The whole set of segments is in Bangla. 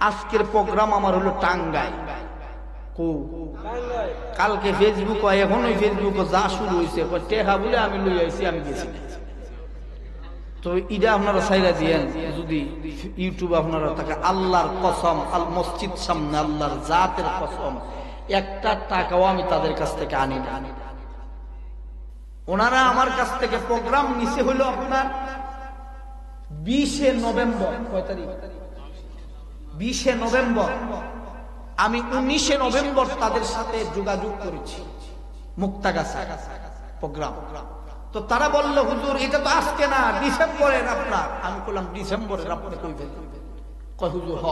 আজকের প্রোগ্রাম আমার হলো টাঙ্গাইল। কালকে ফেসবুক এখন ওই ফেসবুক যা শুরু হয়েছে টেহা বলে আমি লই আইছি, আমি গেছি। তো ইটা আপনারা সাইরা দিয়েন, যদি ইউটিউব আপনারা থাকে আল্লাহর কসম, আল মসজিদ সামনে আল্লাহর জাতের কসম, একটা টাকাও আমি তাদের কাছ থেকে আনি না। ওনারা আমার কাছ থেকে প্রোগ্রাম নিছে হলো আপনার 20শে নভেম্বর। কয় তারিখ? 20শে নভেম্বর। আমি 19শে নভেম্বর তাদের সাথে যোগাযোগ করেছি, মুক্তাগাছা প্রোগ্রাম। তো তারা বলল হুজুর এটা তো আজকে না, ডিসেম্বরের আপনার। আমি বললাম ডিসেম্বরের আপনি কইবেন? কয় হুজুর হ।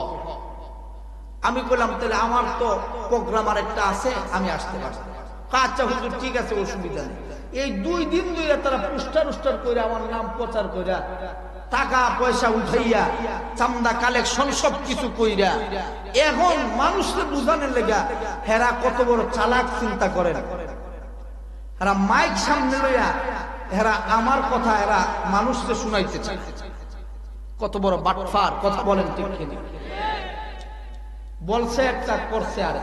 আমি বললাম তাহলে আমার তো প্রোগ্রাম আর একটা আছে, আমি আসতে পারবো। আচ্ছা হুজুর ঠিক আছে, অসুবিধা নেই। এই 2 দিন ধরে তারা পোস্টার করে আমার নাম প্রচার কইরা, টাকা পয়সা উঠাইয়া, চান্দা কালেকশন সবকিছু কইরা, এখন মানুষকে বুঝানোর লেগা হেরা কত বড় চালাক চিন্তা করেন। হেরা মাইক সামনে লইয়া হেরা আমার কথা এরা মানুষকে শুনাইতে চায়। কত বড় বাটফার কথা বলেন ঠিক কিনা? বলছে একটা, করছে আর।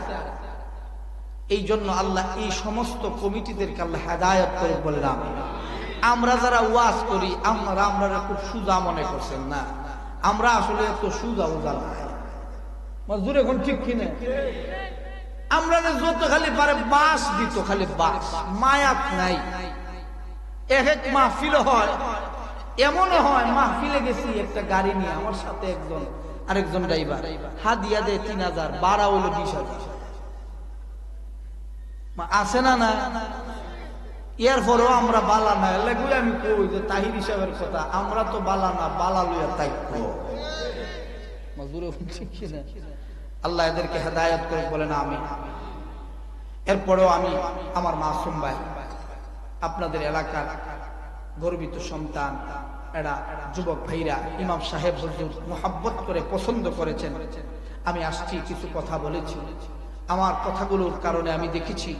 এই জন্য আল্লাহ এই সমস্ত কমিটিদেরকে আল্লাহ হেদায়েত করে বললাম। আমরা যারা ওয়াজ করি আমরা খুব সুজা মনে করছেন না, আমরা আসলে এত সুজা উজা না। মজদুর এখন ঠিক কিনা? আমরা যত খালি পারে বাস দিত, খালি বাস, মায়াত নাই। এক মাহফিল হয়, এমনও হয় মাহফিলে গেছি একটা গাড়ি নিয়ে, আমার সাথে একজন আরেকজন ড্রাইভার, হাদিয়া দেয় 3000, ভাড়া হইলো 20,000। আছে না না? এরপরেও আমরা বালা না লাগলে আমি কই যে তাহির হিসাবের কথা, আমরা তো বালা না, বালা লইয়া তাই। আল্লাহ এদেরকে হেদায়েত করে বলেন আমি। এরপরেও আমি আমার মাসুম ভাই, আপনাদের এলাকার গর্বিত সন্তান, এরা যুবক ভাইরা ইমাম সাহেব হুজুর মোহাব্বত করে পছন্দ করেছেন। আমি আসছি, কিছু কথা বলেছি। আমার কথাগুলোর কারণে আমি দেখেছি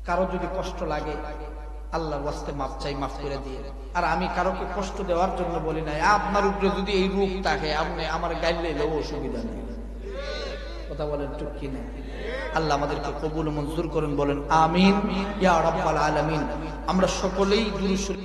কারো যদি কষ্ট লাগে আল্লাহর ওয়াস্তে মাফ চাই, মাফ করে দিয়ে। আর আমি কারোকে কষ্ট দেওয়ার জন্য বলি নাই। আপনার উপরে যদি এই রূপ থাকে, আপনি আমার গাইলে এলেও অসুবিধা নেই। কথা বলেন ঠিক কিনা? আল্লাহ আমাদেরকে কবুল মঞ্জুর করেন, বলেন আমিন ইয়া রাব্বাল আলামিন। আমরা সকলেই দুরূদ